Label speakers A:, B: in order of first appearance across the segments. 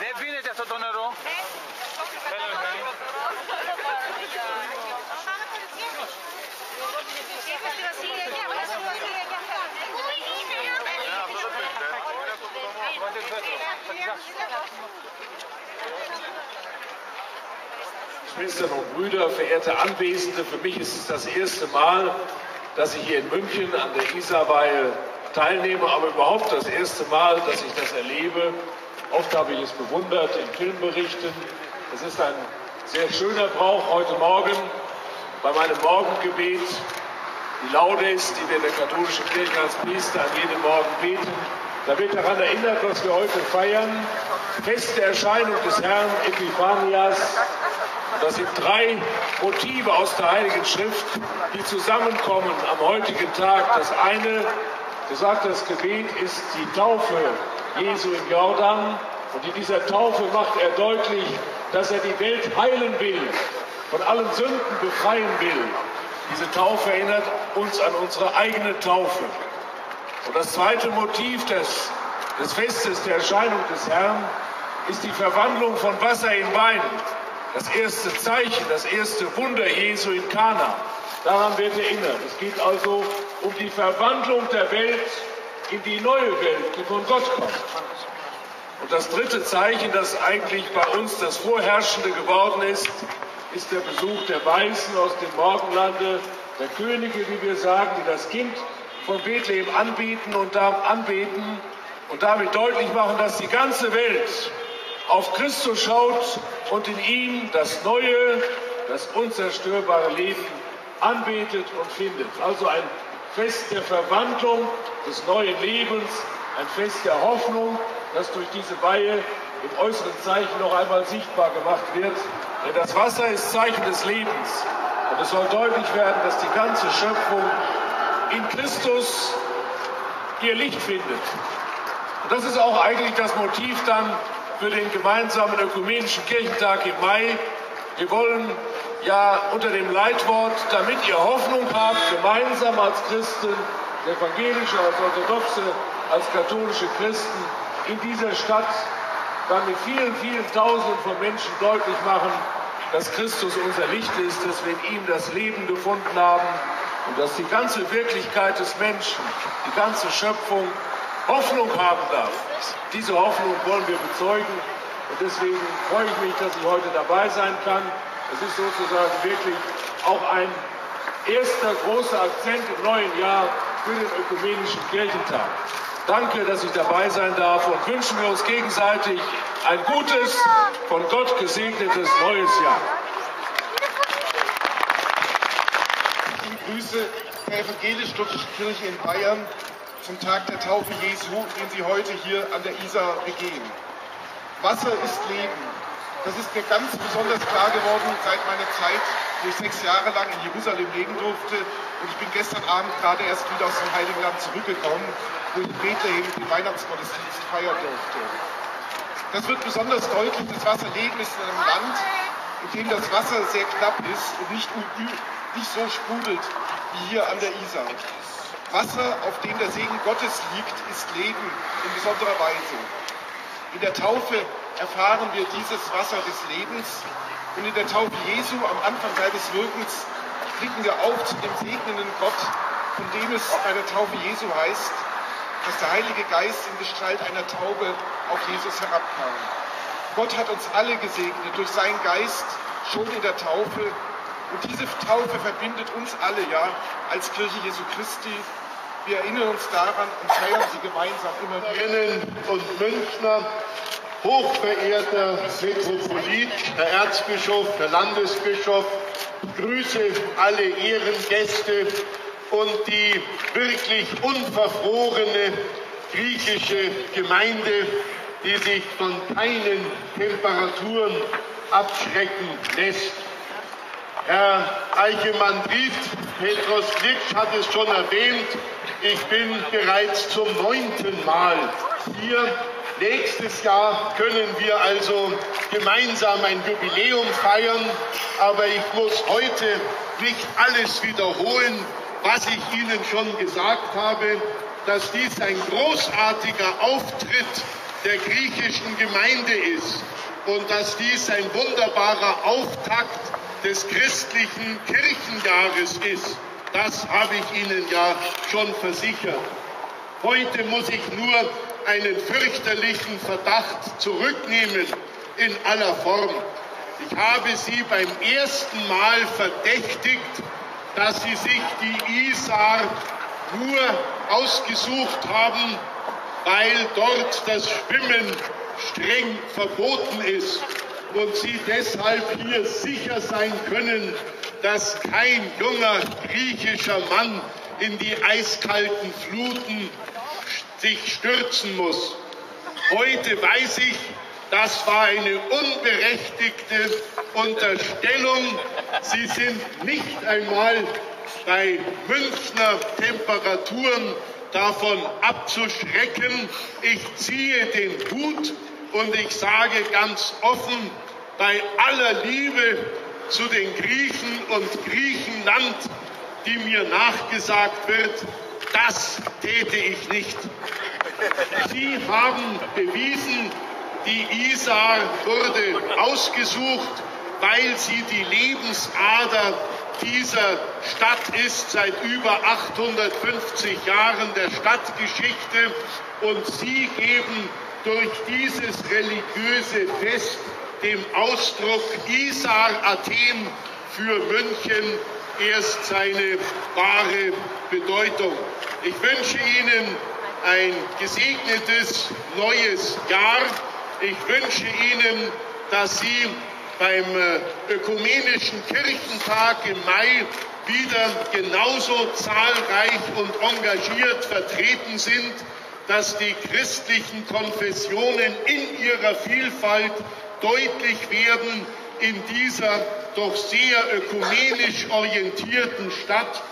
A: Δεν πίνετε αυτό το νερό.
B: Schwestern und Brüder, verehrte Anwesende, für mich ist es das erste Mal, dass ich hier in München an der Isarweihe teilnehme, aber überhaupt das erste Mal, dass ich das erlebe. Oft habe ich es bewundert in Filmberichten. Es ist ein sehr schöner Brauch heute Morgen bei meinem Morgengebet. Die Laudes, die wir in der katholischen Kirche als Priester an jedem Morgen beten, da wird daran erinnert, was wir heute feiern. Fest der Erscheinung des Herrn, Epiphanias. Das sind drei Motive aus der Heiligen Schrift, die zusammenkommen am heutigen Tag. Das eine, gesagt das Gebet, ist die Taufe Jesu im Jordan. Und in dieser Taufe macht er deutlich, dass er die Welt heilen will, von allen Sünden befreien will. Diese Taufe erinnert uns an unsere eigene Taufe. Und das zweite Motiv des Festes der Erscheinung des Herrn ist die Verwandlung von Wasser in Wein. Das erste Zeichen, das erste Wunder Jesu in Kana. Daran wird erinnert. Es geht also um die Verwandlung der Welt in die neue Welt, die von Gott kommt. Und das dritte Zeichen, das eigentlich bei uns das Vorherrschende geworden ist, ist der Besuch der Weisen aus dem Morgenlande, der Könige, wie wir sagen, die das Kind von Bethlehem anbeten und damit deutlich machen, dass die ganze Welt auf Christus schaut und in ihm das neue, das unzerstörbare Leben anbetet und findet. Also ein Fest der Verwandlung des neuen Lebens, ein Fest der Hoffnung, das durch diese Weihe im äußeren Zeichen noch einmal sichtbar gemacht wird. Denn das Wasser ist Zeichen des Lebens. Und es soll deutlich werden, dass die ganze Schöpfung in Christus ihr Licht findet. Und das ist auch eigentlich das Motiv dann für den gemeinsamen ökumenischen Kirchentag im Mai. Wir wollen ja unter dem Leitwort, damit ihr Hoffnung habt, gemeinsam als Christen, als evangelische, als orthodoxe, als katholische Christen in dieser Stadt dann mit vielen, vielen Tausenden von Menschen deutlich machen, dass Christus unser Licht ist, dass wir in ihm das Leben gefunden haben und dass die ganze Wirklichkeit des Menschen, die ganze Schöpfung Hoffnung haben darf. Diese Hoffnung wollen wir bezeugen und deswegen freue ich mich, dass ich heute dabei sein kann. Es ist sozusagen wirklich auch ein erster großer Akzent im neuen Jahr für den ökumenischen Kirchentag. Danke, dass ich dabei sein darf und wünschen wir uns gegenseitig ein gutes, von Gott gesegnetes neues Jahr.
C: Ich begrüße der evangelisch-lutherischen Kirche in Bayern zum Tag der Taufe Jesu, den Sie heute hier an der Isar begehen. Wasser ist Leben. Das ist mir ganz besonders klar geworden seit meiner Zeit, wo ich 6 Jahre lang in Jerusalem leben durfte. Und ich bin gestern Abend gerade erst wieder aus dem Heiligen Land zurückgekommen, wo ich in Bethlehem den Weihnachtsgottesdienst feiern durfte. Das wird besonders deutlich, dass Wasser Leben ist in einem Land, in dem das Wasser sehr knapp ist und nicht so sprudelt wie hier an der Isar. Wasser, auf dem der Segen Gottes liegt, ist Leben in besonderer Weise. In der Taufe erfahren wir dieses Wasser des Lebens und in der Taufe Jesu am Anfang seines Wirkens blicken wir auf zu dem segnenden Gott, von dem es bei der Taufe Jesu heißt, dass der Heilige Geist in Gestalt einer Taube auf Jesus herabkam. Gott hat uns alle gesegnet durch seinen Geist schon in der Taufe. Und diese Taufe verbindet uns alle, ja, als Kirche Jesu Christi. Wir erinnern uns daran und feiern sie gemeinsam immer wieder.
D: Und Münchner, hochverehrter Metropolit, der Erzbischof, der Landesbischof, grüße alle Ehrengäste und die wirklich unverfrorene griechische Gemeinde, die sich von keinen Temperaturen abschrecken lässt. Herr Archimandrit Petros Glitsch hat es schon erwähnt, ich bin bereits zum 9. Mal hier. Nächstes Jahr können wir also gemeinsam ein Jubiläum feiern, aber ich muss heute nicht alles wiederholen, was ich Ihnen schon gesagt habe, dass dies ein großartiger Auftritt der griechischen Gemeinde ist und dass dies ein wunderbarer Auftakt des christlichen Kirchenjahres ist. Das habe ich Ihnen ja schon versichert. Heute muss ich nur einen fürchterlichen Verdacht zurücknehmen in aller Form. Ich habe Sie beim ersten Mal verdächtigt, dass Sie sich die Isar nur ausgesucht haben, weil dort das Schwimmen streng verboten ist und Sie deshalb hier sicher sein können, dass kein junger griechischer Mann in die eiskalten Fluten sich stürzen muss. Heute weiß ich, das war eine unberechtigte Unterstellung. Sie sind nicht einmal bei Münchner Temperaturen davon abzuschrecken. Ich ziehe den Hut und ich sage ganz offen, bei aller Liebe zu den Griechen und Griechenland, die mir nachgesagt wird, das täte ich nicht. Sie haben bewiesen, die Isar wurde ausgesucht, weil sie die Lebensader dieser Stadt ist, seit über 850 Jahren der Stadtgeschichte. Und Sie geben durch dieses religiöse Fest dem Ausdruck Isar Athen für München erst seine wahre Bedeutung. Ich wünsche Ihnen ein gesegnetes neues Jahr. Ich wünsche Ihnen, dass Sie beim Ökumenischen Kirchentag im Mai wieder genauso zahlreich und engagiert vertreten sind, dass die christlichen Konfessionen in ihrer Vielfalt deutlich werden in dieser doch sehr ökumenisch orientierten Stadt.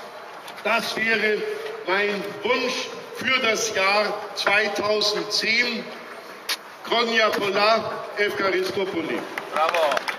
D: Das wäre mein Wunsch für das Jahr 2010. Kronia Pola, Evkaristopoli.
A: Bravo.